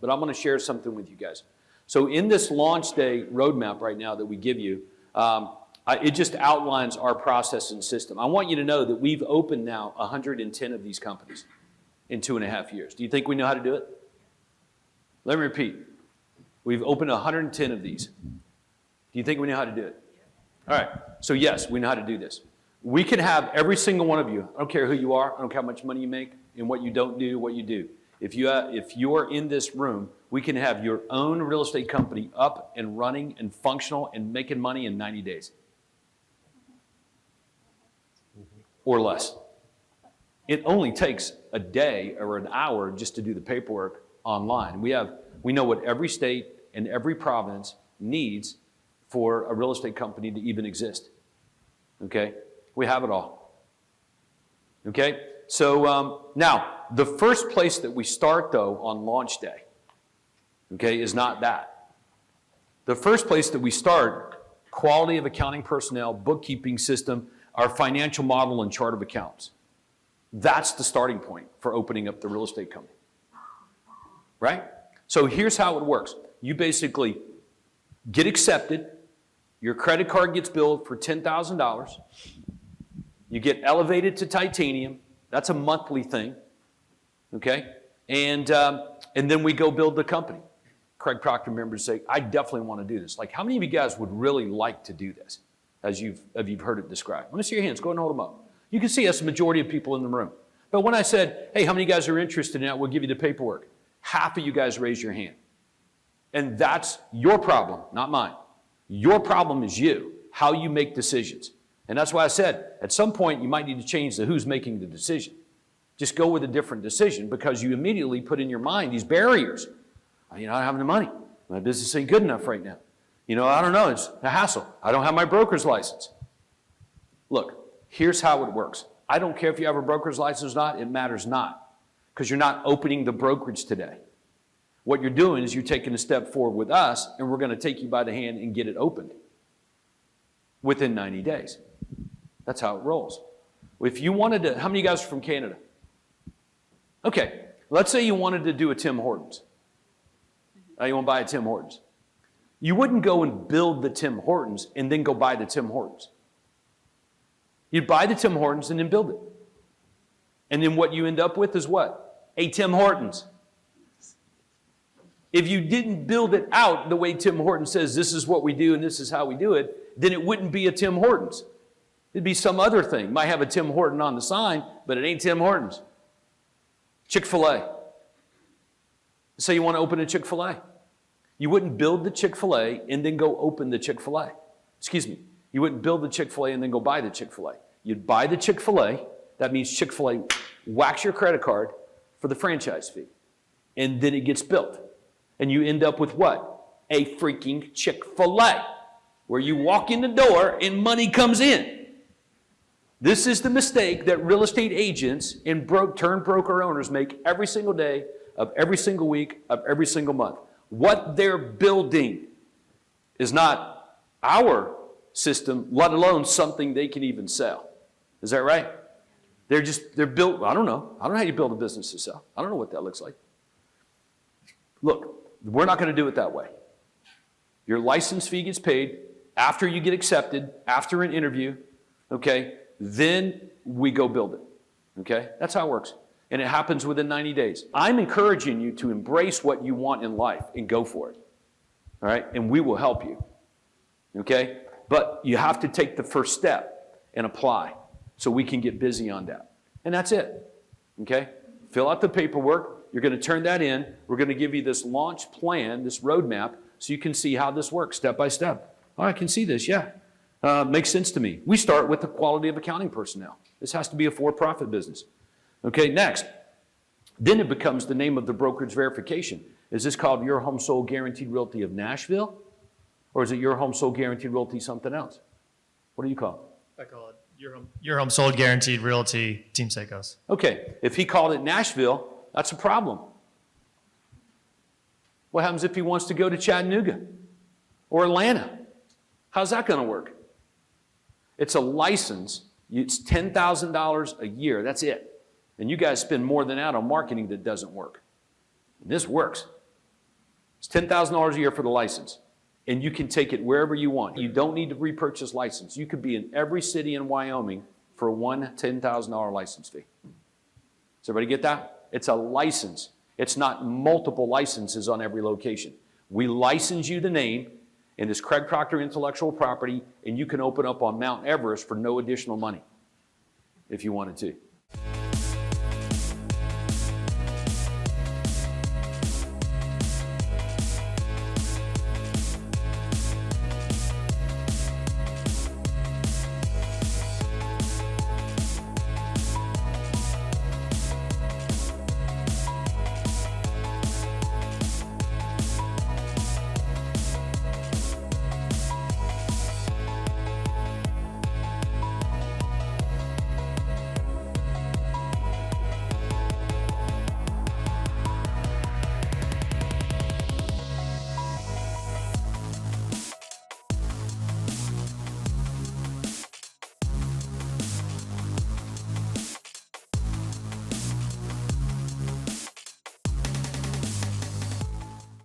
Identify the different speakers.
Speaker 1: but I'm going to share something with you guys. So in this launch day roadmap right now that we give you, it just outlines our process and system. I want you to know that we've opened now 110 of these companies in 2.5 years. Do you think we know how to do it? Let me repeat. We've opened 110 of these. Do you think we know how to do it? All right. So yes, we know how to do this. We can have every single one of you, I don't care who you are, I don't care how much money you make, and what you don't do, what you do. If you're in this room, we can have your own real estate company up and running and functional and making money in 90 days. Or less. It only takes a day or an hour just to do the paperwork online. We know what every state and every province needs for a real estate company to even exist. Okay? We have it all. Okay? So now, the first place that we start, though, on launch day, okay, is not that. The first place that we start, quality of accounting personnel, bookkeeping system, our financial model and chart of accounts. That's the starting point for opening up the real estate company. Right? So here's how it works. You basically get accepted. Your credit card gets billed for $10,000. You get elevated to titanium. That's a monthly thing. Okay? And then we go build the company. Craig Proctor members say, I definitely want to do this. Like, how many of you guys would really like to do this as you've heard it described? Let me see your hands. Go ahead and hold them up. You can see that's the majority of people in the room. But when I said, hey, how many of you guys are interested in that? We'll give you the paperwork. Half of you guys raise your hand. And that's your problem, not mine. Your problem is you, how you make decisions. And that's why I said, at some point, you might need to change the who's making the decision. Just go with a different decision because you immediately put in your mind these barriers. I don't have the money. My business ain't good enough right now. I don't know. It's a hassle. I don't have my broker's license. Look, here's how it works. I don't care if you have a broker's license or not. It matters not because you're not opening the brokerage today. What you're doing is you're taking a step forward with us, and we're going to take you by the hand and get it opened within 90 days. That's how it rolls. If you wanted to, how many of you guys are from Canada? Okay, let's say you wanted to do a Tim Hortons. You want to buy a Tim Hortons. You wouldn't go and build the Tim Hortons and then go buy the Tim Hortons. You'd buy the Tim Hortons and then build it. And then what you end up with is what? A Tim Hortons. If you didn't build it out the way Tim Hortons says this is what we do and this is how we do it, then it wouldn't be a Tim Hortons. It'd be some other thing. Might have a Tim Horton on the sign, but it ain't Tim Hortons. Chick-fil-A. Say you want to open a Chick-fil-A. You wouldn't build the Chick-fil-A and then go open the Chick-fil-A. Excuse me. You wouldn't build the Chick-fil-A and then go buy the Chick-fil-A. You'd buy the Chick-fil-A. That means Chick-fil-A whacks your credit card for the franchise fee. And then it gets built. And you end up with what? A freaking Chick-fil-A, where you walk in the door and money comes in. This is the mistake that real estate agents and turned broker owners make every single day of every single week of every single month. What they're building is not our system, let alone something they can even sell. Is that right? They're built, I don't know how you build a business to sell. I don't know what that looks like. Look, we're not going to do it that way. Your license fee gets paid after you get accepted, after an interview, okay? Then we go build it, okay? That's how it works. And it happens within 90 days. I'm encouraging you to embrace what you want in life and go for it, all right? And we will help you, okay? But you have to take the first step and apply so we can get busy on that. And that's it, okay? Fill out the paperwork. You're going to turn that in. We're going to give you this launch plan, this roadmap, so you can see how this works step by step. Oh, I can see this, yeah. Makes sense to me. We start with the quality of accounting personnel. This has to be a for-profit business. Okay, next. Then it becomes the name of the brokerage verification. Is this called Your Home Sold Guaranteed Realty of Nashville? Or is it Your Home Sold Guaranteed Realty something else? What do you call it?
Speaker 2: I call it Your Home Sold Guaranteed Realty Team Seikos.
Speaker 1: Okay, if he called it Nashville, that's a problem. What happens if he wants to go to Chattanooga or Atlanta? How's that going to work? It's a license. It's $10,000 a year. That's it. And you guys spend more than that on marketing that doesn't work. And this works. It's $10,000 a year for the license. And you can take it wherever you want. You don't need to repurchase license. You could be in every city in Wyoming for one $10,000 license fee. Does everybody get that? It's a license. It's not multiple licenses on every location. We license you the name, and it's Craig Proctor intellectual property, and you can open up on Mount Everest for no additional money if you wanted to.